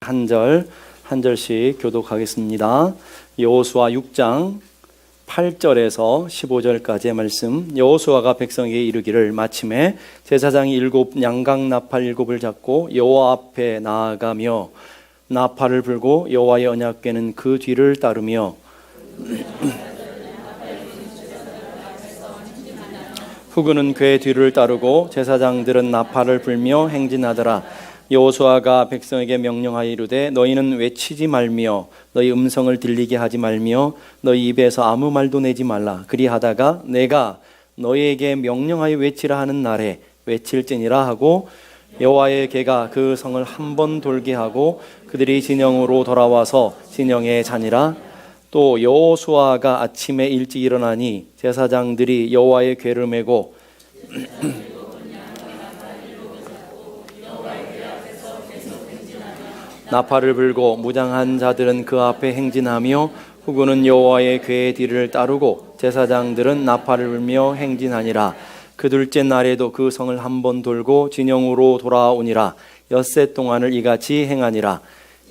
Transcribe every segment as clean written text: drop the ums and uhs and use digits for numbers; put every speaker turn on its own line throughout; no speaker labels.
한 절씩 교독하겠습니다. 여호수아 6장 8절에서 15절까지의 말씀. 여호수아가 백성에게 이르기를 마침에 제사장이 일곱 양각 나팔 일곱을 잡고 여호와 앞에 나아가며 나팔을 불고 여호와의 언약궤는 그 뒤를 따르며 후군은 궤 뒤를 따르고 제사장들은 나팔을 불며 행진하더라. 여호수아가 백성에게 명령하여 이르되 너희는 외치지 말며 너희 음성을 들리게 하지 말며 너희 입에서 아무 말도 내지 말라. 그리하다가 내가 너희에게 명령하여 외치라 하는 날에 외칠지니라 하고 여호와의 궤가 그 성을 한 번 돌게 하고 그들이 진영으로 돌아와서 진영에 자니라. 또 여호수아가 아침에 일찍 일어나니 제사장들이 여호와의 궤를 메고 나팔을 불고 무장한 자들은 그 앞에 행진하며 후군은 여호와의 궤의 뒤를 따르고 제사장들은 나팔을 불며 행진하니라. 그 둘째 날에도 그 성을 한 번 돌고 진영으로 돌아오니라. 엿새 동안을 이같이 행하니라.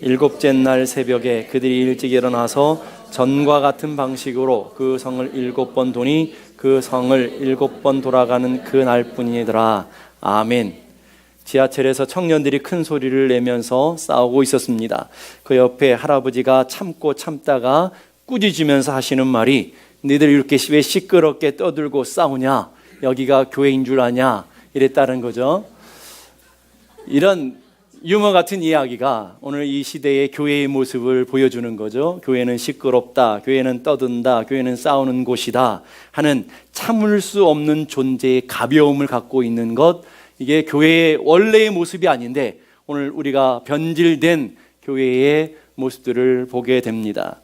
일곱째 날 새벽에 그들이 일찍 일어나서 전과 같은 방식으로 그 성을 7번 도니 그 성을 7번 돌아가는 그 날뿐이더라. 아멘. 지하철에서 청년들이 큰 소리를 내면서 싸우고 있었습니다. 그 옆에 할아버지가 참고 참다가 꾸짖으면서 하시는 말이 너희들 이렇게 왜 시끄럽게 떠들고 싸우냐? 여기가 교회인 줄 아냐? 이랬다는 거죠. 이런 유머 같은 이야기가 오늘 이 시대의 교회의 모습을 보여주는 거죠. 교회는 시끄럽다, 교회는 떠든다, 교회는 싸우는 곳이다 하는 참을 수 없는 존재의 가벼움을 갖고 있는 것, 이게 교회의 원래의 모습이 아닌데 오늘 우리가 변질된 교회의 모습들을 보게 됩니다.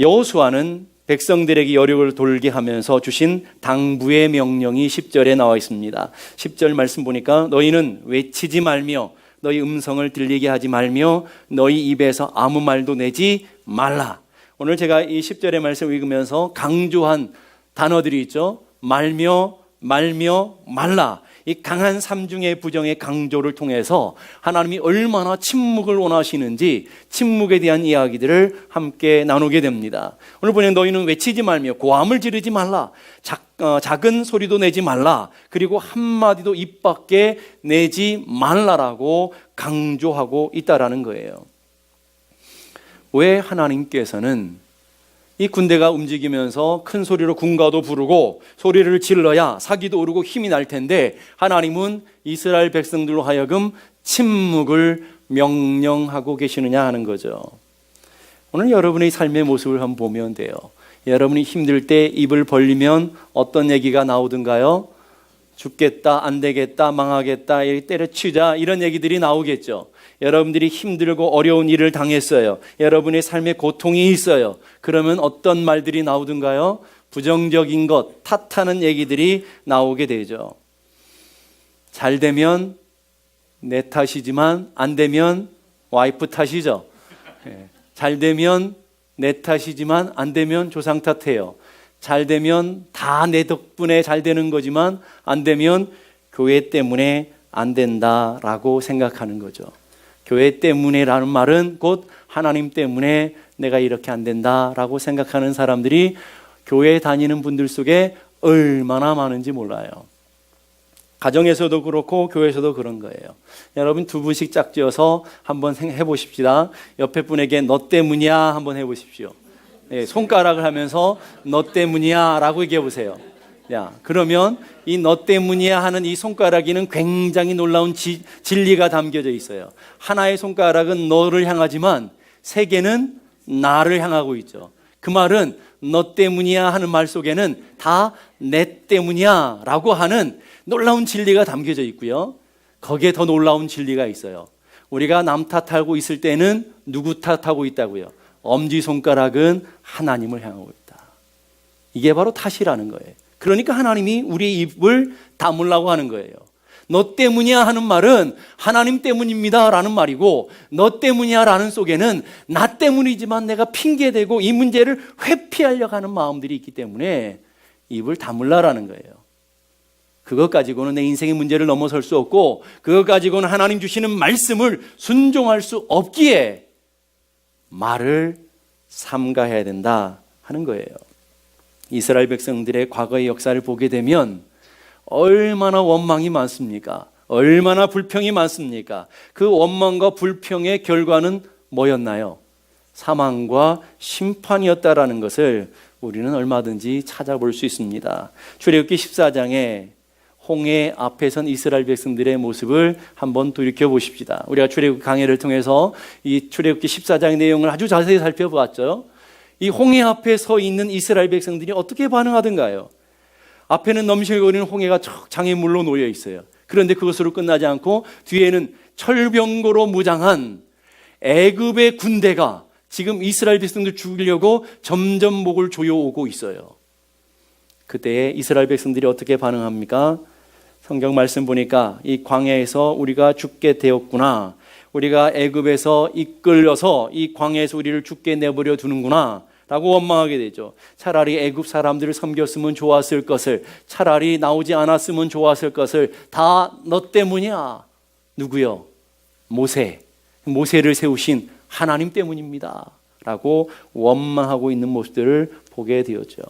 여호수아는 백성들에게 여력을 돌게 하면서 주신 당부의 명령이 10절에 나와 있습니다. 10절 말씀 보니까 너희는 외치지 말며 너희 음성을 들리게 하지 말며 너희 입에서 아무 말도 내지 말라. 오늘 제가 이 10절의 말씀을 읽으면서 강조한 단어들이 있죠. 말며 말라. 이 강한 삼중의 부정의 강조를 통해서 하나님이 얼마나 침묵을 원하시는지 침묵에 대한 이야기들을 함께 나누게 됩니다. 오늘 보면 너희는 외치지 말며 고함을 지르지 말라. 작은 소리도 내지 말라. 그리고 한마디도 입 밖에 내지 말라라고 강조하고 있다라는 거예요. 왜 하나님께서는 이 군대가 움직이면서 큰 소리로 군가도 부르고 소리를 질러야 사기도 오르고 힘이 날 텐데 하나님은 이스라엘 백성들로 하여금 침묵을 명령하고 계시느냐 하는 거죠. 오늘 여러분의 삶의 모습을 한번 보면 돼요. 여러분이 힘들 때 입을 벌리면 어떤 얘기가 나오든가요? 죽겠다, 안 되겠다, 망하겠다, 때려치자 이런 얘기들이 나오겠죠. 여러분들이 힘들고 어려운 일을 당했어요. 여러분의 삶에 고통이 있어요. 그러면 어떤 말들이 나오든가요? 부정적인 것, 탓하는 얘기들이 나오게 되죠. 잘 되면 내 탓이지만 안 되면 와이프 탓이죠. 잘 되면 내 탓이지만 안 되면 조상 탓해요. 잘 되면 다 내 덕분에 잘 되는 거지만 안 되면 교회 때문에 안 된다라고 생각하는 거죠. 교회 때문에라는 말은 곧 하나님 때문에 내가 이렇게 안 된다라고 생각하는 사람들이 교회 다니는 분들 속에 얼마나 많은지 몰라요. 가정에서도 그렇고 교회에서도 그런 거예요. 여러분 두 분씩 짝지어서 한번 해보십시다. 옆에 분에게 너 때문이야 한번 해보십시오. 네, 손가락을 하면서 너 때문이야 라고 얘기해 보세요. 야, 그러면 이 너 때문이야 하는 이 손가락에는 굉장히 놀라운 진리가 담겨져 있어요. 하나의 손가락은 너를 향하지만 세 개는 나를 향하고 있죠. 그 말은 너 때문이야 하는 말 속에는 다 내 때문이야 라고 하는 놀라운 진리가 담겨져 있고요. 거기에 더 놀라운 진리가 있어요. 우리가 남 탓하고 있을 때는 누구 탓하고 있다고요? 엄지손가락은 하나님을 향하고 있다. 이게 바로 탓이라는 거예요. 그러니까 하나님이 우리의 입을 다물라고 하는 거예요. 너 때문이야 하는 말은 하나님 때문입니다 라는 말이고, 너 때문이야 라는 속에는 나 때문이지만 내가 핑계대고 이 문제를 회피하려고 하는 마음들이 있기 때문에 입을 다물라라는 거예요. 그것 가지고는 내 인생의 문제를 넘어설 수 없고 그것 가지고는 하나님 주시는 말씀을 순종할 수 없기에 말을 삼가해야 된다 하는 거예요. 이스라엘 백성들의 과거의 역사를 보게 되면 얼마나 원망이 많습니까? 얼마나 불평이 많습니까? 그 원망과 불평의 결과는 뭐였나요? 사망과 심판이었다라는 것을 우리는 얼마든지 찾아볼 수 있습니다. 출애굽기 14장에 홍해 앞에 선 이스라엘 백성들의 모습을 한번 돌이켜 보십시다. 우리가 출애굽 강해를 통해서 이 출애굽기 14장의 내용을 아주 자세히 살펴보았죠. 이 홍해 앞에 서 있는 이스라엘 백성들이 어떻게 반응하던가요? 앞에는 넘실거리는 홍해가 장애물로 놓여 있어요. 그런데 그것으로 끝나지 않고 뒤에는 철병거로 무장한 애굽의 군대가 지금 이스라엘 백성들 죽이려고 점점 목을 조여오고 있어요. 그때 이스라엘 백성들이 어떻게 반응합니까? 성경 말씀 보니까 이 광야에서 우리가 죽게 되었구나, 우리가 애굽에서 이끌려서 이 광야에서 우리를 죽게 내버려 두는구나 라고 원망하게 되죠. 차라리 애굽 사람들을 섬겼으면 좋았을 것을, 차라리 나오지 않았으면 좋았을 것을 다 너 때문이야. 누구요? 모세를 세우신 하나님 때문입니다 라고 원망하고 있는 모습들을 보게 되었죠.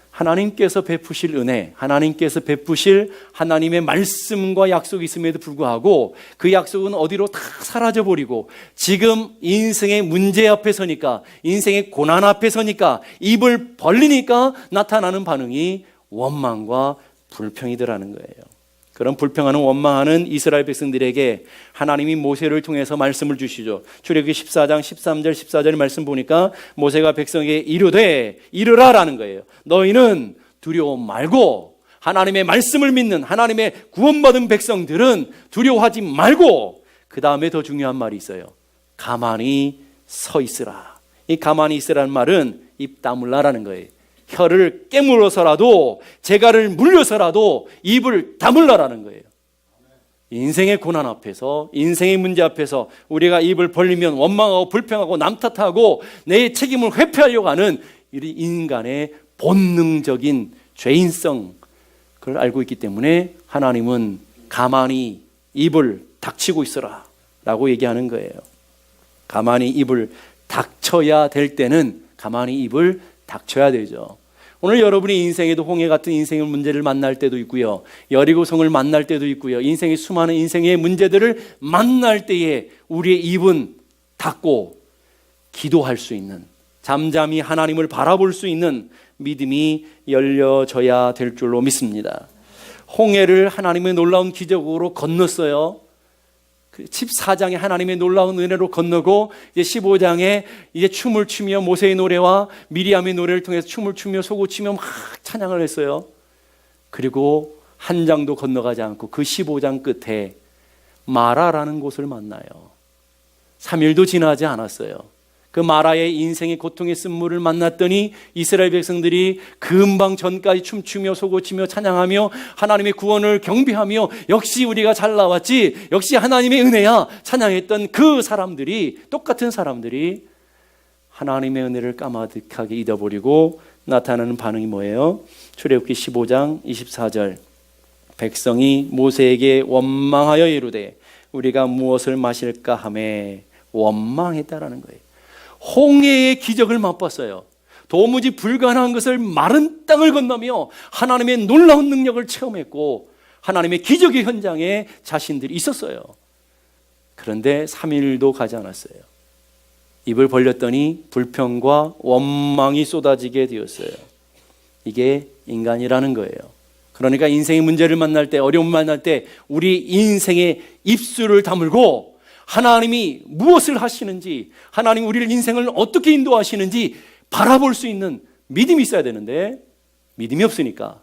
하나님께서 베푸실 은혜, 하나님께서 베푸실 하나님의 말씀과 약속이 있음에도 불구하고 그 약속은 어디로 다 사라져버리고 지금 인생의 문제 앞에 서니까, 인생의 고난 앞에 서니까, 입을 벌리니까 나타나는 반응이 원망과 불평이더라는 거예요. 그런 불평하는 원망하는 이스라엘 백성들에게 하나님이 모세를 통해서 말씀을 주시죠. 출애굽기 14장 13절 14절 말씀 보니까 모세가 백성에게 이르되 이르라라는 거예요. 너희는 두려워 말고, 하나님의 말씀을 믿는 하나님의 구원받은 백성들은 두려워하지 말고, 그 다음에 더 중요한 말이 있어요. 가만히 서 있으라. 이 가만히 있으라는 말은 입 다물라라는 거예요. 혀를 깨물어서라도, 재갈을 물려서라도 입을 다물라라는 거예요. 인생의 고난 앞에서, 인생의 문제 앞에서 우리가 입을 벌리면 원망하고 불평하고 남 탓하고 내 책임을 회피하려고 하는 이 인간의 본능적인 죄인성, 그걸 알고 있기 때문에 하나님은 가만히 입을 닥치고 있어라 라고 얘기하는 거예요. 가만히 입을 닥쳐야 될 때는 가만히 입을 닥쳐야 되죠. 오늘 여러분이 인생에도 홍해 같은 인생의 문제를 만날 때도 있고요, 여리고성을 만날 때도 있고요, 인생의 수많은 인생의 문제들을 만날 때에 우리의 입은 닫고 기도할 수 있는, 잠잠히 하나님을 바라볼 수 있는 믿음이 열려져야 될 줄로 믿습니다. 홍해를 하나님의 놀라운 기적으로 건넜어요. 14장에 하나님의 놀라운 은혜로 건너고, 이제 15장에 이제 춤을 추며 모세의 노래와 미리암의 노래를 통해서 춤을 추며 소고 치며 막 찬양을 했어요. 그리고 한 장도 건너가지 않고 그 15장 끝에 마라라는 곳을 만나요. 3일도 지나지 않았어요. 그 마라의 인생의 고통의 쓴물을 만났더니 이스라엘 백성들이 금방 전까지 춤추며 소고치며 찬양하며 하나님의 구원을 경배하며 역시 우리가 잘 나왔지, 역시 하나님의 은혜야 찬양했던 그 사람들이, 똑같은 사람들이 하나님의 은혜를 까마득하게 잊어버리고 나타나는 반응이 뭐예요? 출애굽기 15장 24절, 백성이 모세에게 원망하여 이르되 우리가 무엇을 마실까 하매 원망했다라는 거예요. 홍해의 기적을 맛봤어요. 도무지 불가능한 것을 마른 땅을 건너며 하나님의 놀라운 능력을 체험했고 하나님의 기적의 현장에 자신들이 있었어요. 그런데 3일도 가지 않았어요. 입을 벌렸더니 불평과 원망이 쏟아지게 되었어요. 이게 인간이라는 거예요. 그러니까 인생의 문제를 만날 때, 어려움을 만날 때 우리 인생의 입술을 다물고 하나님이 무엇을 하시는지, 하나님 우리를 인생을 어떻게 인도하시는지 바라볼 수 있는 믿음이 있어야 되는데 믿음이 없으니까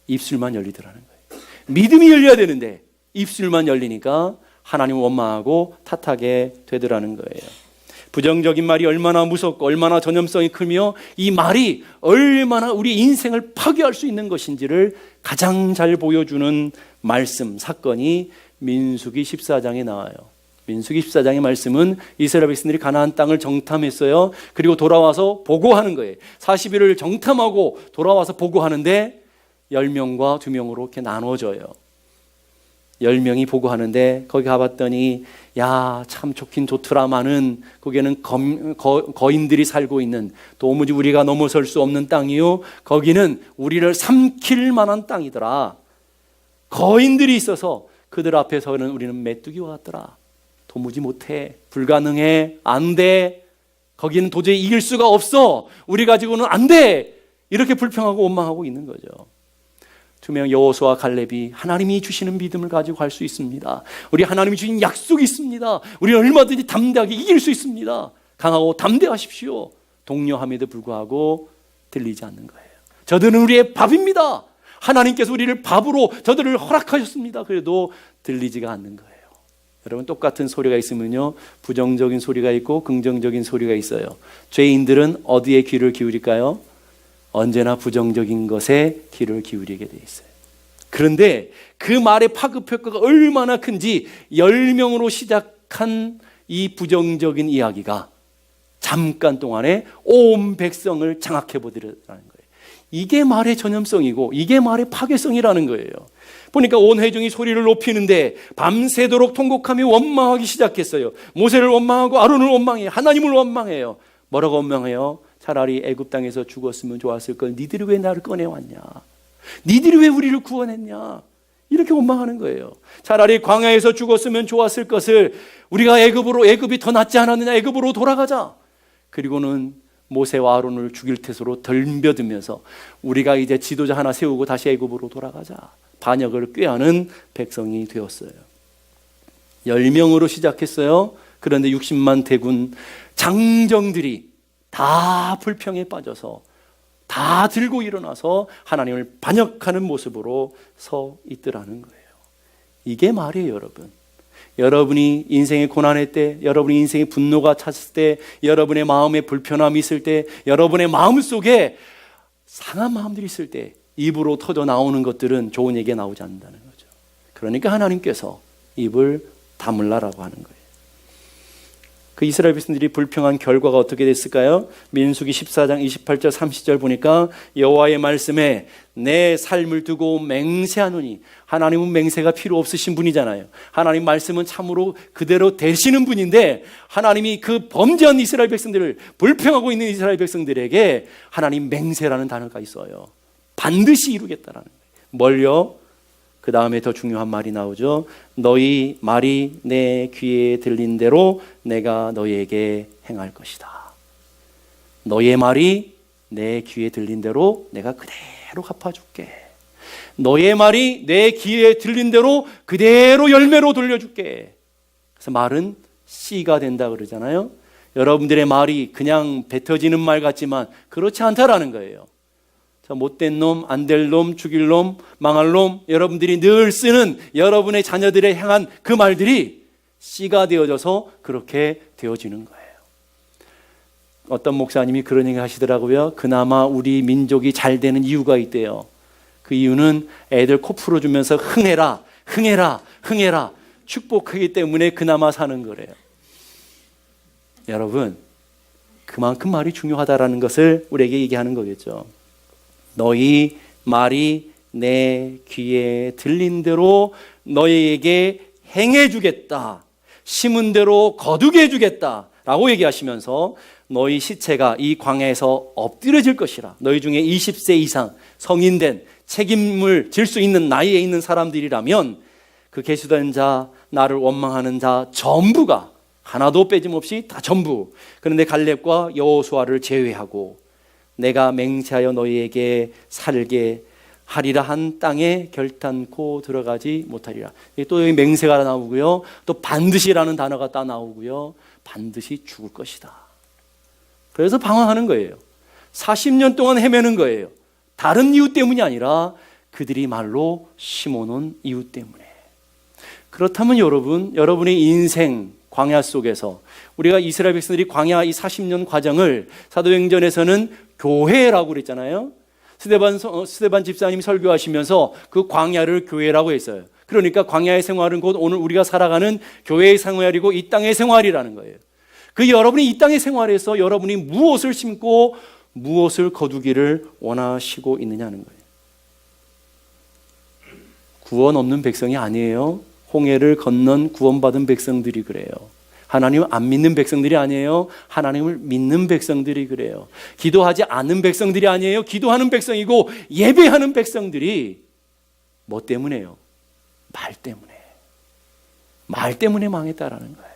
입술만 열리더라는 거예요. 믿음이 열려야 되는데 입술만 열리니까 하나님 원망하고 탓하게 되더라는 거예요. 부정적인 말이 얼마나 무섭고 얼마나 전염성이 크며 이 말이 얼마나 우리 인생을 파괴할 수 있는 것인지를 가장 잘 보여주는 말씀, 사건이 민수기 14장에 나와요. 민수기 14장의 말씀은 이스라엘 백성들이 가나안 땅을 정탐했어요. 그리고 돌아와서 보고하는 거예요. 40일을 정탐하고 돌아와서 보고하는데 10명과 2명으로 이렇게 나눠져요. 10명이 보고하는데 거기 가봤더니 야, 참 좋긴 좋더라마는 거기는 거인들이 살고 있는 도무지 우리가 넘어설 수 없는 땅이요, 거기는 우리를 삼킬 만한 땅이더라. 거인들이 있어서 그들 앞에서는 우리는 메뚜기와 같더라. 도무지 못해, 불가능해, 안 돼, 거기는 도저히 이길 수가 없어, 우리 가지고는 안 돼, 이렇게 불평하고 원망하고 있는 거죠. 2명 여호수아와 갈렙이 하나님이 주시는 믿음을 가지고 갈 수 있습니다. 우리 하나님이 주신 약속이 있습니다. 우리는 얼마든지 담대하게 이길 수 있습니다. 강하고 담대하십시오. 독려함에도 불구하고 들리지 않는 거예요. 저들은 우리의 밥입니다. 하나님께서 우리를 밥으로 저들을 허락하셨습니다. 그래도 들리지가 않는 거예요. 여러분, 똑같은 소리가 있으면요, 부정적인 소리가 있고 긍정적인 소리가 있어요. 죄인들은 어디에 귀를 기울일까요? 언제나 부정적인 것에 귀를 기울이게 돼 있어요. 그런데 그 말의 파급 효과가 얼마나 큰지 10명으로 시작한 이 부정적인 이야기가 잠깐 동안에 온 백성을 장악해 보더라는 거예요. 이게 말의 전염성이고 이게 말의 파괴성이라는 거예요. 보니까 온 회중이 소리를 높이는데 밤새도록 통곡하며 원망하기 시작했어요. 모세를 원망하고 아론을 원망해요. 하나님을 원망해요. 뭐라고 원망해요? 차라리 애굽 땅에서 죽었으면 좋았을 걸, 니들이 왜 나를 꺼내왔냐, 니들이 왜 우리를 구원했냐, 이렇게 원망하는 거예요. 차라리 광야에서 죽었으면 좋았을 것을 우리가 애굽이 더 낫지 않았느냐, 애굽으로 돌아가자. 그리고는 모세와 아론을 죽일 태세로 덤벼들면서 우리가 이제 지도자 하나 세우고 다시 애굽으로 돌아가자, 반역을 꾀하는 백성이 되었어요. 10명으로 시작했어요. 그런데 60만 대군 장정들이 다 불평에 빠져서 다 들고 일어나서 하나님을 반역하는 모습으로 서 있더라는 거예요. 이게 말이에요, 여러분. 여러분이 인생의 고난의 때, 여러분이 인생의 분노가 찼을 때, 여러분의 마음에 불편함이 있을 때, 여러분의 마음속에 상한 마음들이 있을 때 입으로 터져 나오는 것들은 좋은 얘기가 나오지 않는다는 거죠. 그러니까 하나님께서 입을 다물라라고 하는 거예요. 그 이스라엘 백성들이 불평한 결과가 어떻게 됐을까요? 민수기 14장 28절 30절 보니까 여호와의 말씀에 내 삶을 두고 맹세하노니, 하나님은 맹세가 필요 없으신 분이잖아요. 하나님 말씀은 참으로 그대로 되시는 분인데 하나님이 그 범죄한 이스라엘 백성들을, 불평하고 있는 이스라엘 백성들에게 하나님 맹세라는 단어가 있어요. 반드시 이루겠다라는 거예요. 뭘요? 그 다음에 더 중요한 말이 나오죠. 너희 말이 내 귀에 들린 대로 내가 너희에게 행할 것이다. 너희의 말이 내 귀에 들린 대로 내가 그대로 갚아줄게. 너희의 말이 내 귀에 들린 대로 그대로 열매로 돌려줄게. 그래서 말은 씨가 된다 그러잖아요. 여러분들의 말이 그냥 뱉어지는 말 같지만 그렇지 않다라는 거예요. 못된 놈, 안 될 놈, 죽일 놈, 망할 놈, 여러분들이 늘 쓰는 여러분의 자녀들에 향한 그 말들이 씨가 되어져서 그렇게 되어지는 거예요. 어떤 목사님이 그런 얘기 하시더라고요. 그나마 우리 민족이 잘 되는 이유가 있대요. 그 이유는 애들 코 풀어주면서 흥해라, 흥해라, 흥해라 축복하기 때문에 그나마 사는 거래요. 여러분, 그만큼 말이 중요하다라는 것을 우리에게 얘기하는 거겠죠. 너희 말이 내 귀에 들린 대로 너희에게 행해 주겠다, 심은 대로 거두게 해 주겠다 라고 얘기하시면서 너희 시체가 이 광야에서 엎드려질 것이라. 너희 중에 20세 이상 성인된 책임을 질 수 있는 나이에 있는 사람들이라면 그 계수된 자, 나를 원망하는 자 전부가 하나도 빼짐없이 다 전부, 그런데 갈렙과 여호수아를 제외하고 내가 맹세하여 너희에게 살게 하리라 한 땅에 결단코 들어가지 못하리라. 또 여기 맹세가 나오고요, 또 반드시라는 단어가 딱 나오고요, 반드시 죽을 것이다. 그래서 방황하는 거예요. 40년 동안 헤매는 거예요. 다른 이유 때문이 아니라 그들이 말로 심어놓은 이유 때문에. 그렇다면 여러분의 인생 광야 속에서, 우리가 이스라엘 백성들이 광야 이 40년 과정을 사도행전에서는 교회라고 그랬잖아요. 스데반 집사님이 설교하시면서 그 광야를 교회라고 했어요. 그러니까 광야의 생활은 곧 오늘 우리가 살아가는 교회의 생활이고 이 땅의 생활이라는 거예요. 그 여러분이 이 땅의 생활에서 여러분이 무엇을 심고 무엇을 거두기를 원하시고 있느냐는 거예요. 구원 없는 백성이 아니에요. 홍해를 건넌 구원받은 백성들이 그래요. 하나님을 안 믿는 백성들이 아니에요. 하나님을 믿는 백성들이 그래요. 기도하지 않는 백성들이 아니에요. 기도하는 백성이고 예배하는 백성들이 뭐 때문에요? 말 때문에. 말 때문에 망했다라는 거예요.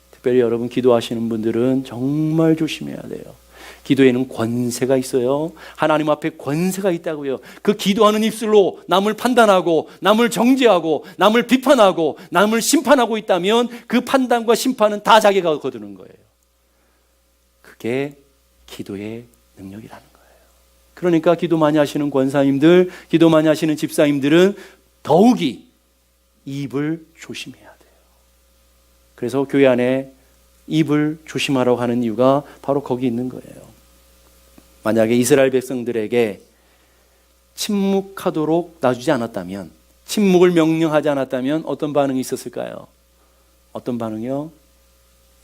특별히 여러분 기도하시는 분들은 정말 조심해야 돼요. 기도에는 권세가 있어요. 하나님 앞에 권세가 있다고요. 그 기도하는 입술로 남을 판단하고 남을 정죄하고 남을 비판하고 남을 심판하고 있다면 그 판단과 심판은 다 자기가 거두는 거예요. 그게 기도의 능력이라는 거예요. 그러니까 기도 많이 하시는 권사님들, 기도 많이 하시는 집사님들은 더욱이 입을 조심해야 돼요. 그래서 교회 안에 입을 조심하라고 하는 이유가 바로 거기 있는 거예요. 만약에 이스라엘 백성들에게 침묵하도록 놔주지 않았다면, 침묵을 명령하지 않았다면 어떤 반응이 있었을까요? 어떤 반응이요?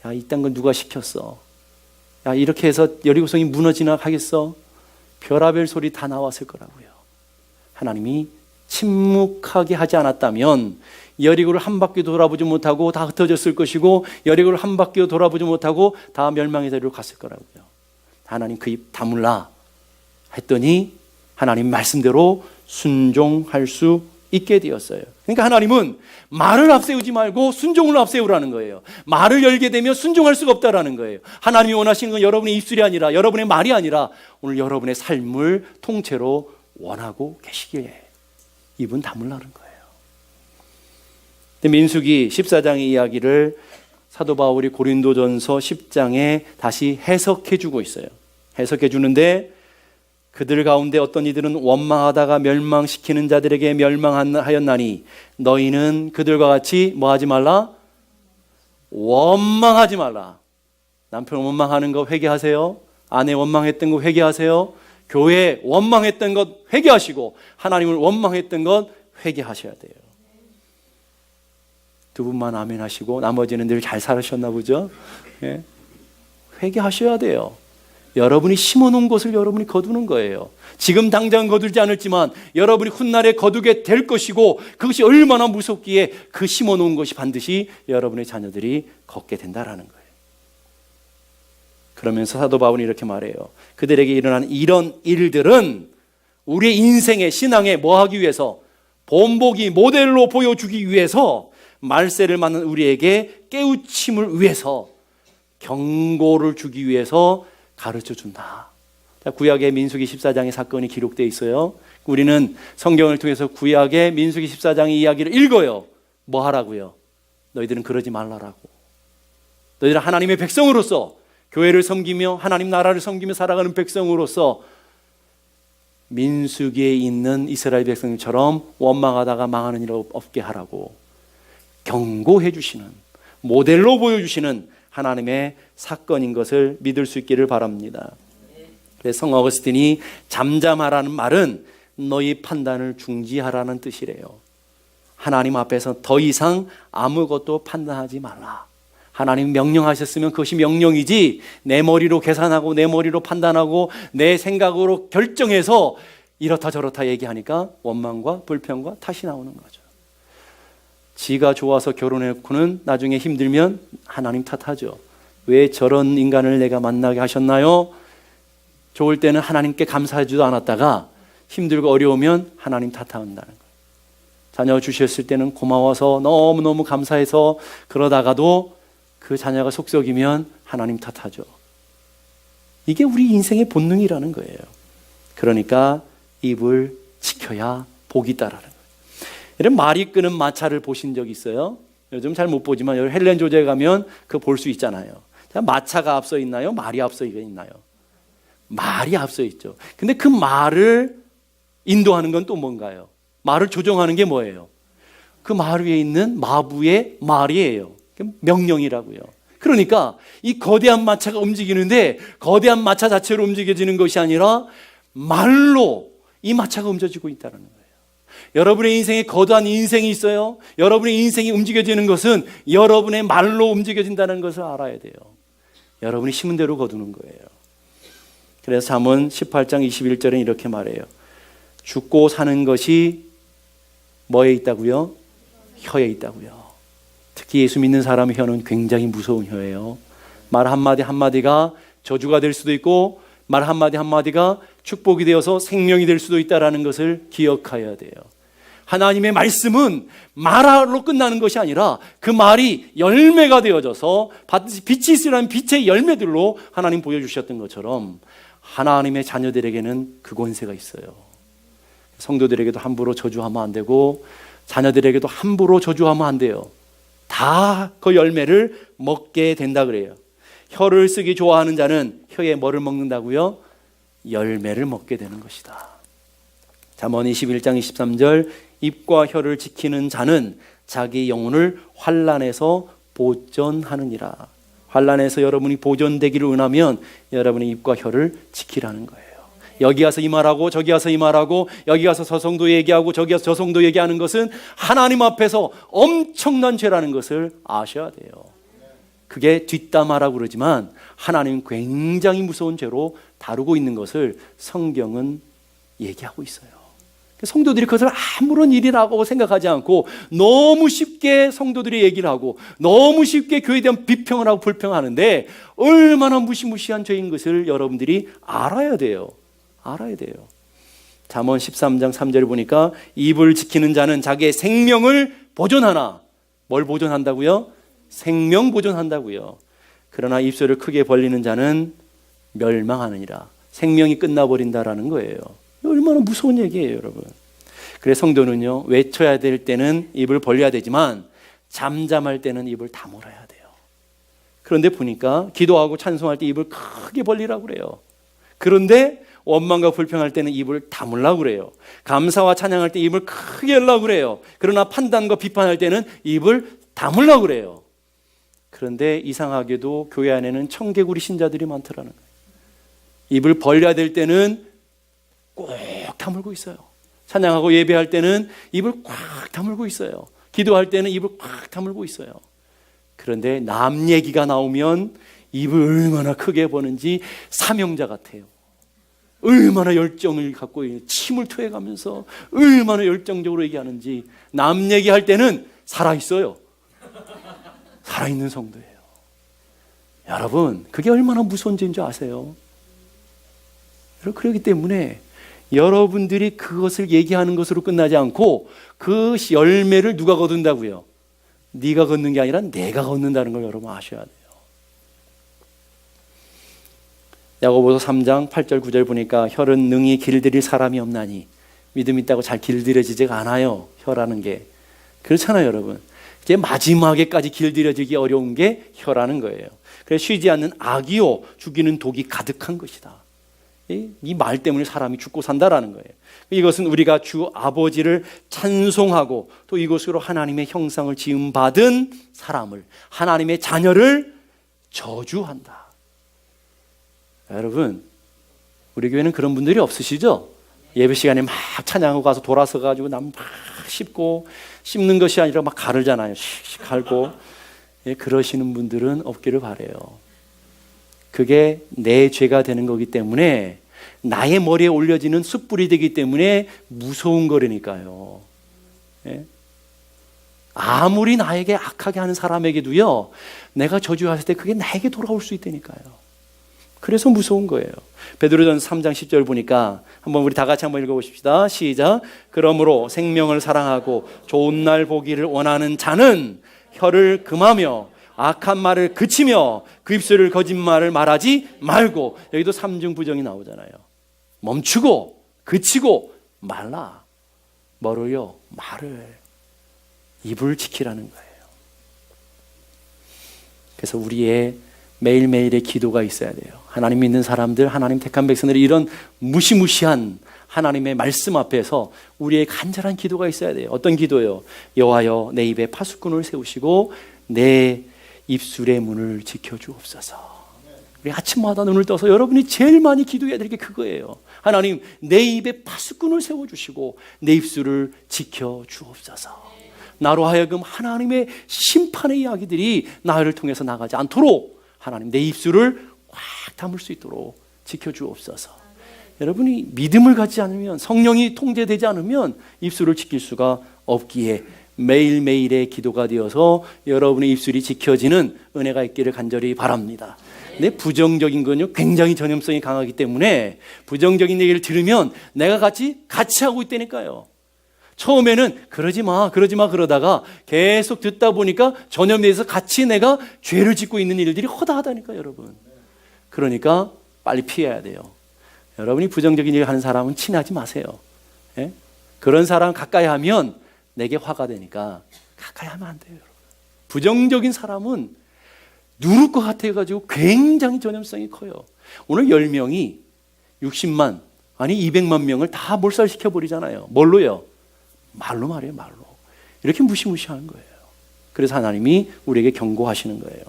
야, 이딴 건 누가 시켰어? 야, 이렇게 해서 여리고성이 무너지나 하겠어? 별하별 소리 다 나왔을 거라고요. 하나님이 침묵하게 하지 않았다면 여리고를 한 바퀴 돌아보지 못하고 다 흩어졌을 것이고, 여리고를 한 바퀴 돌아보지 못하고 다 멸망의 자리로 갔을 거라고요. 하나님 그 입 다물라 했더니 하나님 말씀대로 순종할 수 있게 되었어요. 그러니까 하나님은 말을 앞세우지 말고 순종을 앞세우라는 거예요. 말을 열게 되면 순종할 수가 없다라는 거예요. 하나님이 원하시는 건 여러분의 입술이 아니라, 여러분의 말이 아니라 오늘 여러분의 삶을 통째로 원하고 계시기에 입은 다물라는 거예요. 민수기 14장의 이야기를 사도 바울이 고린도전서 10장에 다시 해석해 주고 있어요. 해석해 주는데, 그들 가운데 어떤 이들은 원망하다가 멸망시키는 자들에게 멸망하였나니 너희는 그들과 같이 뭐 하지 말라? 원망하지 말라. 남편 원망하는 거 회개하세요. 아내 원망했던 거 회개하세요. 교회 원망했던 것 회개하시고 하나님을 원망했던 것 회개하셔야 돼요. 두 분만 아멘 하시고 나머지는 늘 잘 살으셨나 보죠? 예? 회개하셔야 돼요. 여러분이 심어놓은 것을 여러분이 거두는 거예요. 지금 당장 거두지 않을지만 여러분이 훗날에 거두게 될 것이고, 그것이 얼마나 무섭기에 그 심어놓은 것이 반드시 여러분의 자녀들이 걷게 된다라는 거예요. 그러면서 사도 바울이 이렇게 말해요. 그들에게 일어난 이런 일들은 우리의 인생의 신앙에 뭐하기 위해서, 본보기 모델로 보여주기 위해서, 말세를 맞는 우리에게 깨우침을 위해서, 경고를 주기 위해서 가르쳐 준다. 구약의 민수기 14장의 사건이 기록되어 있어요. 우리는 성경을 통해서 구약의 민수기 14장의 이야기를 읽어요. 뭐 하라고요? 너희들은 그러지 말라라고. 너희들은 하나님의 백성으로서, 교회를 섬기며 하나님 나라를 섬기며 살아가는 백성으로서 민수기에 있는 이스라엘 백성처럼 원망하다가 망하는 일 없게 하라고 경고해 주시는, 모델로 보여주시는 하나님의 사건인 것을 믿을 수 있기를 바랍니다. 그래서 성 어거스틴이 잠잠하라는 말은 너희 판단을 중지하라는 뜻이래요. 하나님 앞에서 더 이상 아무것도 판단하지 말라. 하나님 명령하셨으면 그것이 명령이지, 내 머리로 계산하고 내 머리로 판단하고 내 생각으로 결정해서 이렇다 저렇다 얘기하니까 원망과 불평과 탓이 나오는 거죠. 지가 좋아서 결혼했고는 나중에 힘들면 하나님 탓하죠. 왜 저런 인간을 내가 만나게 하셨나요? 좋을 때는 하나님께 감사하지도 않았다가 힘들고 어려우면 하나님 탓한다는 거예요. 자녀 주셨을 때는 고마워서 너무너무 감사해서 그러다가도 그 자녀가 속썩이면 하나님 탓하죠. 이게 우리 인생의 본능이라는 거예요. 그러니까 입을 지켜야 복이 있다라는 거예요. 이런 말이 끄는 마차를 보신 적 있어요? 요즘 잘 못 보지만 여기 헬렌 조제에 가면 그거 볼 수 있잖아요. 마차가 앞서 있나요? 말이 앞서 있나요? 말이 앞서 있죠. 근데 그 말을 인도하는 건 또 뭔가요? 말을 조종하는 게 뭐예요? 그 말 위에 있는 마부의 말이에요. 명령이라고요. 그러니까 이 거대한 마차가 움직이는데 거대한 마차 자체로 움직여지는 것이 아니라 말로 이 마차가 움직여지고 있다는 거예요. 여러분의 인생에 거대한 인생이 있어요. 여러분의 인생이 움직여지는 것은 여러분의 말로 움직여진다는 것을 알아야 돼요. 여러분이 심은 대로 거두는 거예요. 그래서 잠언 18장 21절에 이렇게 말해요. 죽고 사는 것이 뭐에 있다고요? 혀에 있다고요. 특히 예수 믿는 사람의 혀는 굉장히 무서운 혀예요. 말 한마디 한마디가 저주가 될 수도 있고 말 한마디 한마디가 축복이 되어서 생명이 될 수도 있다는 것을 기억해야 돼요. 하나님의 말씀은 말로 끝나는 것이 아니라 그 말이 열매가 되어져서 빛이 있으라는 빛의 열매들로 하나님 보여주셨던 것처럼 하나님의 자녀들에게는 그 권세가 있어요. 성도들에게도 함부로 저주하면 안 되고 자녀들에게도 함부로 저주하면 안 돼요. 다 그 열매를 먹게 된다 그래요. 혀를 쓰기 좋아하는 자는 혀에 뭐를 먹는다고요? 열매를 먹게 되는 것이다. 잠언 21장 23절 입과 혀를 지키는 자는 자기 영혼을 환난에서 보존하느니라. 환난에서 여러분이 보존되기를 원하면 여러분의 입과 혀를 지키라는 거예요. 여기 가서 이 말하고 저기 가서 이 말하고 여기 가서 저 성도 얘기하고 저기 가서 저 성도 얘기하는 것은 하나님 앞에서 엄청난 죄라는 것을 아셔야 돼요. 그게 뒷담화라고 그러지만 하나님은 굉장히 무서운 죄로 다루고 있는 것을 성경은 얘기하고 있어요. 성도들이 그것을 아무런 일이라고 생각하지 않고 너무 쉽게 성도들이 얘기를 하고 너무 쉽게 교회에 대한 비평을 하고 불평하는데 얼마나 무시무시한 죄인 것을 여러분들이 알아야 돼요. 알아야 돼요. 잠언 13장 3절을 보니까 입을 지키는 자는 자기의 생명을 보존하나. 뭘 보존한다고요? 생명 보존한다고요. 그러나 입술을 크게 벌리는 자는 멸망하느니라. 생명이 끝나버린다라는 거예요. 얼마나 무서운 얘기예요, 여러분. 그래서 성도는요, 외쳐야 될 때는 입을 벌려야 되지만 잠잠할 때는 입을 다물어야 돼요. 그런데 보니까 기도하고 찬송할 때 입을 크게 벌리라고 그래요. 그런데 원망과 불평할 때는 입을 다물라고 그래요. 감사와 찬양할 때 입을 크게 열라고 그래요. 그러나 판단과 비판할 때는 입을 다물라고 그래요. 그런데 이상하게도 교회 안에는 청개구리 신자들이 많더라는 거예요. 입을 벌려야 될 때는 꼭 다물고 있어요. 찬양하고 예배할 때는 입을 꽉 다물고 있어요. 기도할 때는 입을 꽉 다물고 있어요. 그런데 남 얘기가 나오면 입을 얼마나 크게 버는지 사명자 같아요. 얼마나 열정을 갖고 침을 토해가면서 얼마나 열정적으로 얘기하는지. 남 얘기할 때는 살아있어요. 살아있는 성도예요. 여러분, 그게 얼마나 무서운 죄인 줄 아세요? 그렇기 때문에 여러분들이 그것을 얘기하는 것으로 끝나지 않고 그 열매를 누가 거둔다고요? 네가 걷는 게 아니라 내가 걷는다는 걸 여러분 아셔야 돼요. 야고보서 3장 8절 9절 보니까 혈은 능히 길들일 사람이 없나니. 믿음 있다고 잘 길들여지지가 않아요. 혀라는 게. 그렇잖아요, 여러분. 이제 마지막에까지 길들여지기 어려운 게 혀라는 거예요. 그래서 쉬지 않는 악이요 죽이는 독이 가득한 것이다. 이 말 때문에 사람이 죽고 산다라는 거예요. 이것은 우리가 주 아버지를 찬송하고 또 이것으로 하나님의 형상을 지음받은 사람을, 하나님의 자녀를 저주한다. 여러분, 우리 교회는 그런 분들이 없으시죠? 예배 시간에 막 찬양하고 가서 돌아서 가지고 남 막 씹고, 씹는 것이 아니라 막 가르잖아요. 씩 갈고. 그러시는 분들은 없기를 바라요. 그게 내 죄가 되는 거기 때문에, 나의 머리에 올려지는 숯불이 되기 때문에 무서운 거라니까요. 아무리 나에게 악하게 하는 사람에게도요, 내가 저주했을 때 그게 나에게 돌아올 수 있다니까요. 그래서 무서운 거예요. 베드로전서 3장 10절 보니까 한번 우리 다 같이 한번 읽어보십시다. 시작. 그러므로 생명을 사랑하고 좋은 날 보기를 원하는 자는 혀를 금하며 악한 말을 그치며 그 입술을 거짓말을 말하지 말고. 여기도 삼중 부정이 나오잖아요. 멈추고 그치고 말라. 뭐를요? 말을. 입을 지키라는 거예요. 그래서 우리의 매일매일의 기도가 있어야 돼요. 하나님 믿는 사람들, 하나님 택한 백성들이 이런 무시무시한 하나님의 말씀 앞에서 우리의 간절한 기도가 있어야 돼요. 어떤 기도요? 여호와여 내 입에 파수꾼을 세우시고 내 입술의 문을 지켜주옵소서. 우리 아침마다 눈을 떠서 여러분이 제일 많이 기도해야 될 게 그거예요. 하나님, 내 입에 파수꾼을 세워주시고 내 입술을 지켜주옵소서. 나로 하여금 하나님의 심판의 이야기들이 나를 통해서 나가지 않도록 하나님 내 입술을 꽉 다물 수 있도록 지켜주옵소서. 여러분이 믿음을 갖지 않으면, 성령이 통제되지 않으면 입술을 지킬 수가 없기에 매일매일의 기도가 되어서 여러분의 입술이 지켜지는 은혜가 있기를 간절히 바랍니다. 근데 부정적인 건요, 굉장히 전염성이 강하기 때문에 부정적인 얘기를 들으면 내가 같이 하고 있다니까요. 처음에는 그러지 마 그러다가 계속 듣다 보니까 전염돼서 같이 내가 죄를 짓고 있는 일들이 허다하다니까요, 여러분. 그러니까 빨리 피해야 돼요. 여러분이 부정적인 일을 하는 사람은 친하지 마세요. 예? 그런 사람 가까이 하면 내게 화가 되니까 가까이 하면 안 돼요, 여러분. 부정적인 사람은 누를 것 같아가지고 굉장히 전염성이 커요. 오늘 10명이 60만, 아니 200만 명을 다 몰살시켜버리잖아요. 뭘로요? 말로 말이에요, 말로. 이렇게 무시무시한 거예요. 그래서 하나님이 우리에게 경고하시는 거예요.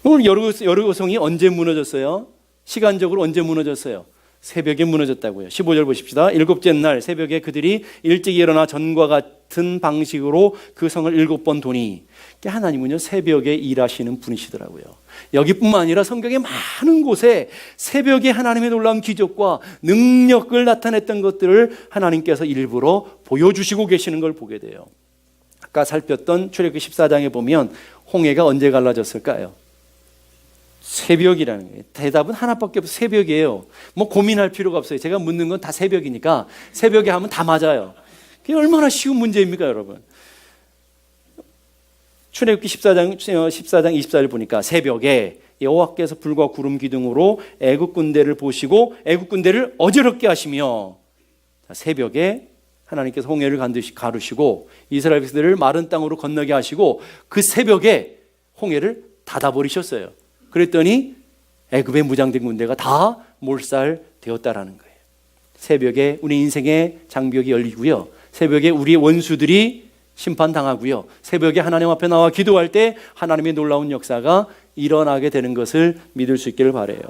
오늘 여리고성이 언제 무너졌어요? 시간적으로 언제 무너졌어요? 새벽에 무너졌다고요. 15절 보십시다. 7째 날 새벽에 그들이 일찍 일어나 전과 같은 방식으로 그 성을 7번 도니, 하나님은요 새벽에 일하시는 분이시더라고요. 여기뿐만 아니라 성경의 많은 곳에 새벽에 하나님의 놀라운 기적과 능력을 나타냈던 것들을 하나님께서 일부러 보여주시고 계시는 걸 보게 돼요. 아까 살폈던 출애굽기 14장에 보면 홍해가 언제 갈라졌을까요? 새벽이라는 거예요. 대답은 하나밖에 없어요. 새벽이에요. 뭐 고민할 필요가 없어요. 제가 묻는 건 다 새벽이니까 새벽에 하면 다 맞아요. 그게 얼마나 쉬운 문제입니까, 여러분? 출애굽기 14장 24절 보니까 새벽에 여호와께서 불과 구름 기둥으로 애굽 군대를 보시고 애굽 군대를 어지럽게 하시며, 새벽에 하나님께서 홍해를 가르시고 이스라엘 백성들을 마른 땅으로 건너게 하시고 그 새벽에 홍해를 닫아버리셨어요. 그랬더니 애굽의 무장된 군대가 다 몰살되었다라는 거예요. 새벽에 우리 인생의 장벽이 열리고요. 새벽에 우리의 원수들이 심판당하고요. 새벽에 하나님 앞에 나와 기도할 때 하나님의 놀라운 역사가 일어나게 되는 것을 믿을 수 있기를 바라요.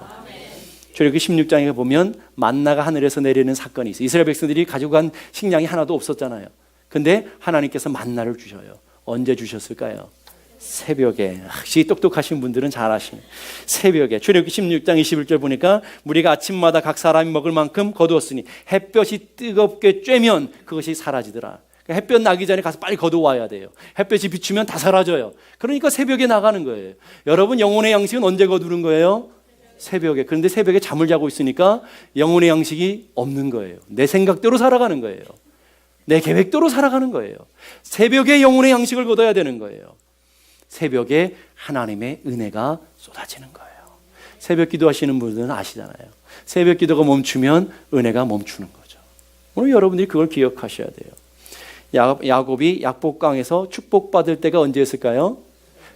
출애굽기 16장에 보면 만나가 하늘에서 내리는 사건이 있어요. 이스라엘 백성들이 가지고 간 식량이 하나도 없었잖아요. 근데 하나님께서 만나를 주셔요. 언제 주셨을까요? 새벽에. 역시 똑똑하신 분들은 잘 아시네. 새벽에. 출애굽기 16장 21절 보니까 무리가 아침마다 각 사람이 먹을 만큼 거두었으니 햇볕이 뜨겁게 쬐면 그것이 사라지더라. 햇볕 나기 전에 가서 빨리 거두어와야 돼요. 햇볕이 비추면 다 사라져요. 그러니까 새벽에 나가는 거예요. 여러분, 영혼의 양식은 언제 거두는 거예요? 새벽에. 그런데 새벽에 잠을 자고 있으니까 영혼의 양식이 없는 거예요. 내 생각대로 살아가는 거예요. 내 계획대로 살아가는 거예요. 새벽에 영혼의 양식을 거둬야 되는 거예요. 새벽에 하나님의 은혜가 쏟아지는 거예요. 새벽 기도하시는 분들은 아시잖아요. 새벽 기도가 멈추면 은혜가 멈추는 거죠. 오늘 여러분들이 그걸 기억하셔야 돼요. 야곱이 약복강에서 축복받을 때가 언제였을까요?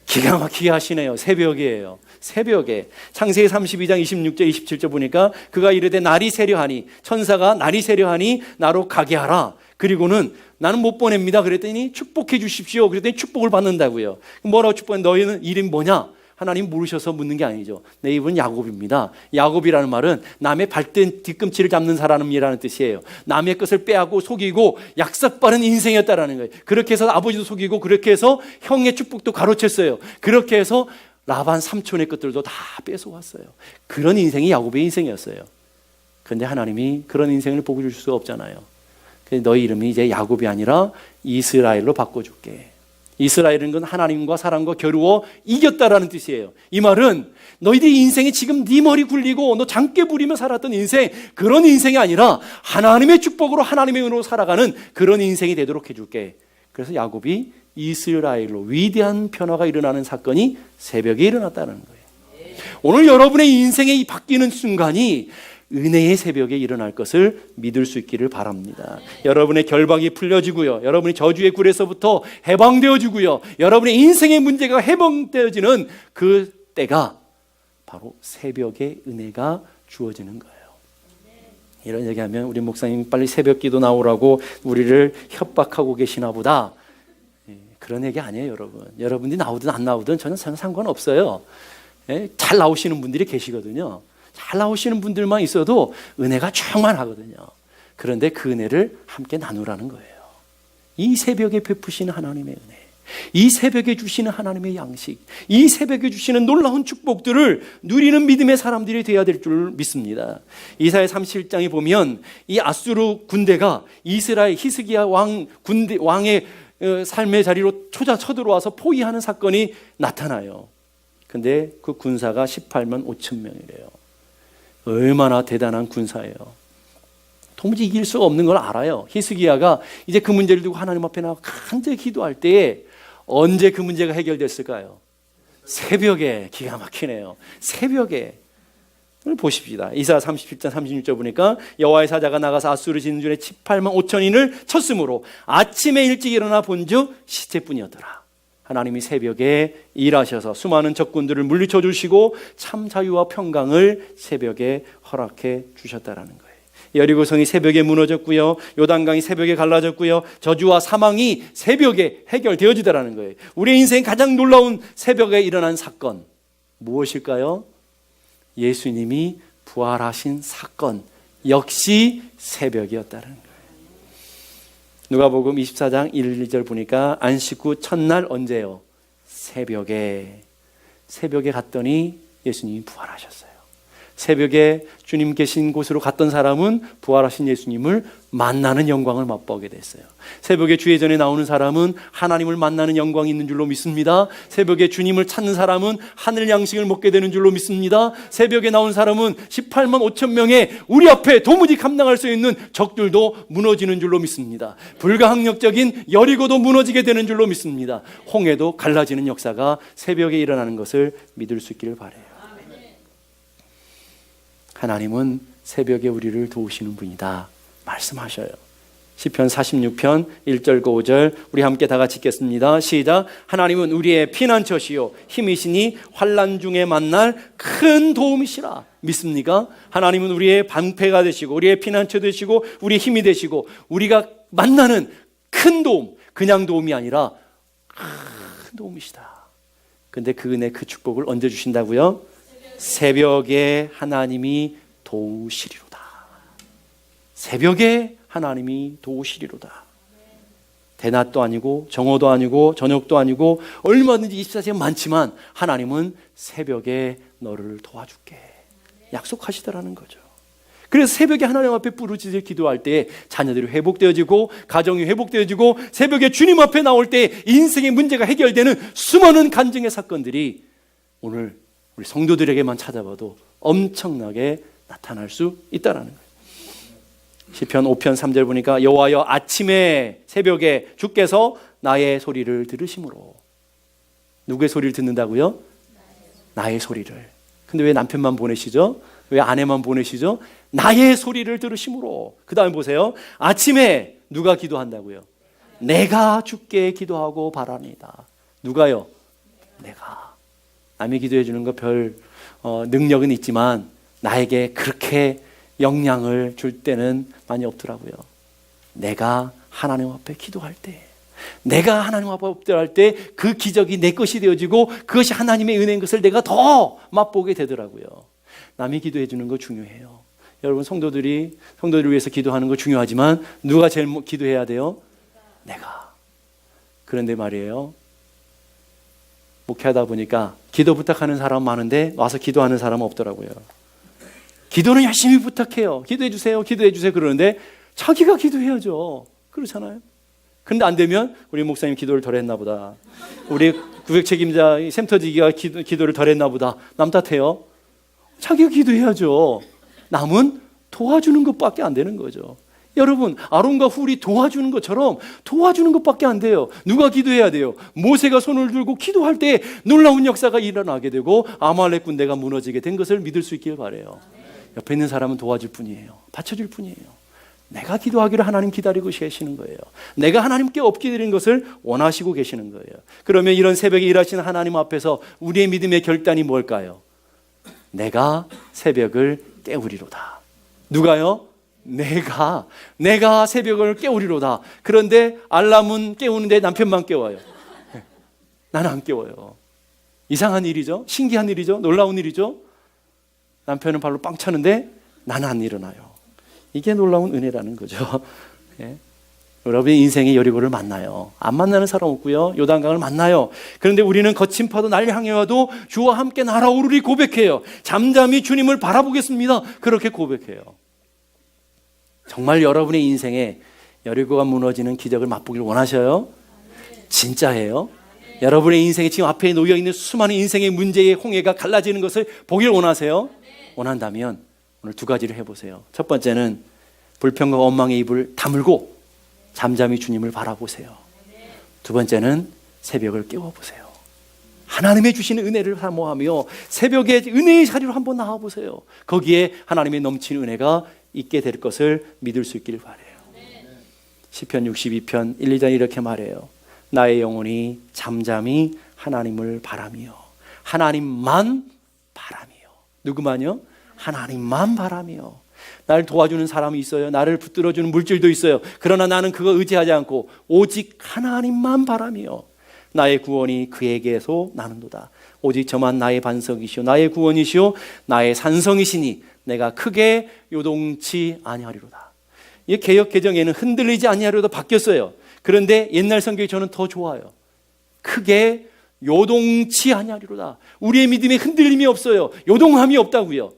기가 막히게 하시네요. 새벽이에요. 새벽에. 창세기 32장 26절 27절 보니까 그가 이르되 날이 세려하니, 천사가 날이 세려하니 나로 가게 하라. 그리고는 나는 못 보냅니다. 그랬더니 축복해 주십시오. 그랬더니 축복을 받는다고요. 뭐라고 축복해? 너희는 이름 뭐냐? 하나님 모르셔서 묻는 게 아니죠. 내 이름은 야곱입니다. 야곱이라는 말은 남의 발등 뒤꿈치를 잡는 사람이라는 뜻이에요. 남의 것을 빼앗고 속이고 약삭빠른 인생이었다라는 거예요. 그렇게 해서 아버지도 속이고 그렇게 해서 형의 축복도 가로챘어요. 그렇게 해서 라반 삼촌의 것들도 다 뺏어왔어요. 그런 인생이 야곱의 인생이었어요. 그런데 하나님이 그런 인생을 보고 줄 수가 없잖아요. 너희 이름이 이제 야곱이 아니라 이스라엘로 바꿔줄게. 이스라엘은 건 하나님과 사람과 겨루어 이겼다라는 뜻이에요. 이 말은 너희들이 인생이 지금 네 머리 굴리고 너 장깨 부리며 살았던 인생, 그런 인생이 아니라 하나님의 축복으로 하나님의 은혜로 살아가는 그런 인생이 되도록 해줄게. 그래서 야곱이 이스라엘로 위대한 변화가 일어나는 사건이 새벽에 일어났다는 거예요. 오늘 여러분의 인생이 바뀌는 순간이 은혜의 새벽에 일어날 것을 믿을 수 있기를 바랍니다. 여러분의 결박이 풀려지고요. 여러분이 저주의 굴에서부터 해방되어지고요. 여러분의 인생의 문제가 해방되어지는 그 때가 바로 새벽에 은혜가 주어지는 거예요. 이런 얘기하면 우리 목사님 빨리 새벽 기도 나오라고 우리를 협박하고 계시나 보다. 그런 얘기 아니에요, 여러분. 여러분들이 나오든 안 나오든 저는 상관없어요. 잘 나오시는 분들이 계시거든요. 잘 나오시는 분들만 있어도 은혜가 충만하거든요. 그런데 그 은혜를 함께 나누라는 거예요. 이 새벽에 베푸시는 하나님의 은혜. 이 새벽에 주시는 하나님의 양식, 이 새벽에 주시는 놀라운 축복들을 누리는 믿음의 사람들이 되어야 될 줄 믿습니다. 이사야 37장에 보면 이 아수르 군대가 이스라엘 히스기야 왕의 삶의 자리로 쳐들어와서 포위하는 사건이 나타나요. 근데 그 군사가 18만 5천 명이래요. 얼마나 대단한 군사예요. 도무지 이길 수가 없는 걸 알아요. 히스기야가 이제 그 문제를 두고 하나님 앞에 나와 간절히 기도할 때에 언제 그 문제가 해결됐을까요? 새벽에. 기가 막히네요. 새벽에. 보십시다. 이사야 37장 36절 보니까 여호와의 사자가 나가서 아수르 진군의 18만 5천인을 쳤으므로 아침에 일찍 일어나 본즉 시체뿐이었더라. 하나님이 새벽에 일하셔서 수많은 적군들을 물리쳐 주시고 참 자유와 평강을 새벽에 허락해 주셨다라는 거예요. 여리고성이 새벽에 무너졌고요, 요단강이 새벽에 갈라졌고요, 저주와 사망이 새벽에 해결되어지더라는 거예요. 우리의 인생 가장 놀라운 새벽에 일어난 사건 무엇일까요? 예수님이 부활하신 사건 역시 새벽이었다는 거예요. 누가복음 24장 1, 2절 보니까 안식 후 첫날 언제요? 새벽에 갔더니 예수님이 부활하셨어요. 새벽에 주님 계신 곳으로 갔던 사람은 부활하신 예수님을 만나는 영광을 맛보게 됐어요. 새벽에 주예전에 나오는 사람은 하나님을 만나는 영광이 있는 줄로 믿습니다. 새벽에 주님을 찾는 사람은 하늘 양식을 먹게 되는 줄로 믿습니다. 새벽에 나온 사람은 18만 5천 명의 우리 앞에 도무지 감당할 수 있는 적들도 무너지는 줄로 믿습니다. 불가항력적인 여리고도 무너지게 되는 줄로 믿습니다. 홍해도 갈라지는 역사가 새벽에 일어나는 것을 믿을 수 있기를 바라요. 하나님은 새벽에 우리를 도우시는 분이다 말씀하셔요. 시편 46편 1절과 5절 우리 함께 다 같이 읽겠습니다. 시작. 하나님은 우리의 피난처시요 힘이시니 환난 중에 만날 큰 도움이시라. 믿습니까? 하나님은 우리의 방패가 되시고 우리의 피난처 되시고 우리의 힘이 되시고 우리가 만나는 큰 도움, 그냥 도움이 아니라 큰 도움이시다. 근데 그 은혜, 그 축복을 언제 주신다고요? 새벽에 하나님이 도우시리로다. 새벽에 하나님이 도우시리로다. 대낮도 아니고 정오도 아니고 저녁도 아니고 얼마든지 24시간 많지만 하나님은 새벽에 너를 도와줄게 약속하시더라는 거죠. 그래서 새벽에 하나님 앞에 부르짖을 기도할 때 자녀들이 회복되어지고 가정이 회복되어지고 새벽에 주님 앞에 나올 때 인생의 문제가 해결되는 수많은 간증의 사건들이 오늘 우리 성도들에게만 찾아봐도 엄청나게 나타날 수 있다는 거예요. 시편 5편 3절 보니까 여호와여 아침에 새벽에 주께서 나의 소리를 들으심으로. 누구의 소리를 듣는다고요? 나의 소리를. 근데 왜 남편만 보내시죠? 왜 아내만 보내시죠? 나의 소리를 들으심으로. 그 다음에 보세요. 아침에 누가 기도한다고요? 내가 주께 기도하고 바랍니다. 누가요? 내가. 남이 기도해 주는 거 별 능력은 있지만 나에게 그렇게 영향을 줄 때는 많이 없더라고요. 내가 하나님 앞에 기도할 때, 내가 하나님 앞에 엎드릴 때 그 기적이 내 것이 되어지고 그것이 하나님의 은혜인 것을 내가 더 맛보게 되더라고요. 남이 기도해 주는 거 중요해요. 여러분 성도들을 위해서 기도하는 거 중요하지만 누가 제일 기도해야 돼요? 내가. 그런데 말이에요, 목회하다 보니까 기도 부탁하는 사람 많은데 와서 기도하는 사람은 없더라고요. 기도는 열심히 부탁해요. 기도해 주세요, 기도해 주세요 그러는데 자기가 기도해야죠. 그렇잖아요. 근데 안 되면 우리 목사님 기도를 덜 했나 보다, 우리 구역 책임자 샘터지기가 기도를 덜 했나 보다, 남 탓해요. 자기가 기도해야죠. 남은 도와주는 것밖에 안 되는 거죠. 여러분, 아론과 훌이 도와주는 것처럼 도와주는 것밖에 안 돼요. 누가 기도해야 돼요? 모세가 손을 들고 기도할 때 놀라운 역사가 일어나게 되고 아말렉 군대가 무너지게 된 것을 믿을 수 있길 바라요. 옆에 있는 사람은 도와줄 뿐이에요. 받쳐줄 뿐이에요. 내가 기도하기를 하나님 기다리고 계시는 거예요. 내가 하나님께 엎기드린 것을 원하시고 계시는 거예요. 그러면 이런 새벽에 일하시는 하나님 앞에서 우리의 믿음의 결단이 뭘까요? 내가 새벽을 깨우리로다. 누가요? 내가 새벽을 깨우리로다. 그런데 알람은 깨우는데 남편만 깨워요. 나는 안 깨워요. 이상한 일이죠. 신기한 일이죠. 놀라운 일이죠. 남편은 발로 빵 차는데 나는 안 일어나요. 이게 놀라운 은혜라는 거죠. 예? 여러분의 인생의 여리고를 만나요. 안 만나는 사람 없고요. 요단강을 만나요. 그런데 우리는 거친 파도 날 향해 와도 주와 함께 날아오르리 고백해요. 잠잠히 주님을 바라보겠습니다. 그렇게 고백해요. 정말 여러분의 인생에 여리고가 무너지는 기적을 맛보길 원하셔요? 진짜예요? 여러분의 인생에 지금 앞에 놓여있는 수많은 인생의 문제의 홍해가 갈라지는 것을 보길 원하세요? 원한다면 오늘 두 가지를 해보세요. 첫 번째는 불평과 원망의 입을 다물고 잠잠히 주님을 바라보세요. 두 번째는 새벽을 깨워보세요. 하나님의 주시는 은혜를 사모하며 새벽에 은혜의 자리로 한번 나와보세요. 거기에 하나님의 넘치는 은혜가 있게 될 것을 믿을 수 있기를 바라요. 시편 62편 1, 2절 이렇게 말해요. 나의 영혼이 잠잠히 하나님을 바라며 하나님만 바라며. 누구만요? 하나님만 바라며. 나를 도와주는 사람이 있어요. 나를 붙들어주는 물질도 있어요. 그러나 나는 그거 의지하지 않고 오직 하나님만 바라며 나의 구원이 그에게서 나는도다. 오직 저만 나의 반석이시오 나의 구원이시오 나의 산성이시니 내가 크게 요동치 아니하리로다. 이 개역 개정에는 흔들리지 아니하리로다 바뀌었어요. 그런데 옛날 성경이 저는 더 좋아요. 크게 요동치 아니하리로다. 우리의 믿음에 흔들림이 없어요. 요동함이 없다고요.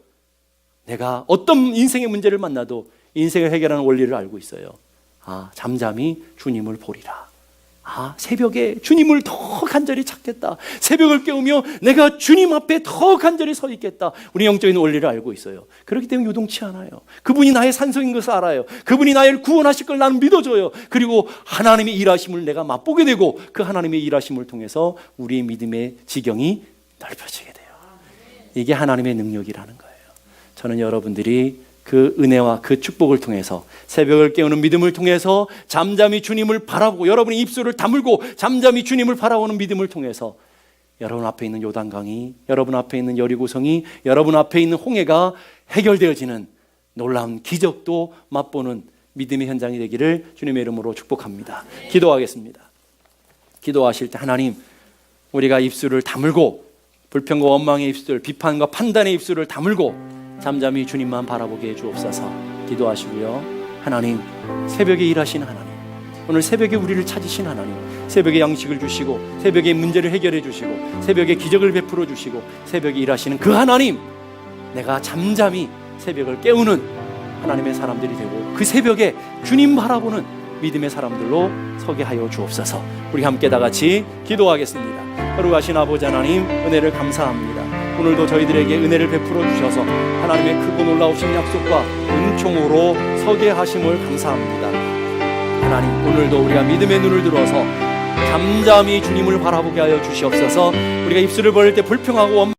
내가 어떤 인생의 문제를 만나도 인생을 해결하는 원리를 알고 있어요. 잠잠히 주님을 보리라. 새벽에 주님을 더 간절히 찾겠다. 새벽을 깨우며 내가 주님 앞에 더 간절히 서 있겠다. 우리 영적인 원리를 알고 있어요. 그렇기 때문에 요동치 않아요. 그분이 나의 산성인 것을 알아요. 그분이 나를 구원하실 걸 나는 믿어줘요. 그리고 하나님의 일하심을 내가 맛보게 되고 그 하나님의 일하심을 통해서 우리의 믿음의 지경이 넓혀지게 돼요. 이게 하나님의 능력이라는 거예요. 저는 여러분들이 그 은혜와 그 축복을 통해서 새벽을 깨우는 믿음을 통해서 잠잠히 주님을 바라보고 여러분의 입술을 다물고 잠잠히 주님을 바라보는 믿음을 통해서 여러분 앞에 있는 요단강이, 여러분 앞에 있는 여리고성이, 여러분 앞에 있는 홍해가 해결되어지는 놀라운 기적도 맛보는 믿음의 현장이 되기를 주님의 이름으로 축복합니다. 기도하겠습니다. 기도하실 때 하나님, 우리가 입술을 다물고 불평과 원망의 입술, 비판과 판단의 입술을 다물고 잠잠히 주님만 바라보게 해주옵소서. 기도하시고요. 하나님, 새벽에 일하신 하나님, 오늘 새벽에 우리를 찾으신 하나님, 새벽에 양식을 주시고 새벽에 문제를 해결해 주시고 새벽에 기적을 베풀어 주시고 새벽에 일하시는 그 하나님, 내가 잠잠히 새벽을 깨우는 하나님의 사람들이 되고 그 새벽에 주님 바라보는 믿음의 사람들로 서게 하여 주옵소서. 우리 함께 다 같이 기도하겠습니다. 거룩하신 아버지 하나님, 은혜를 감사합니다. 오늘도 저희들에게 은혜를 베풀어 주셔서 하나님의 크고 놀라우신 약속과 은총으로 서게 하심을 감사합니다. 하나님, 오늘도 우리가 믿음의 눈을 들어서 잠잠히 주님을 바라보게 하여 주시옵소서. 우리가 입술을 벌릴 때 불평하고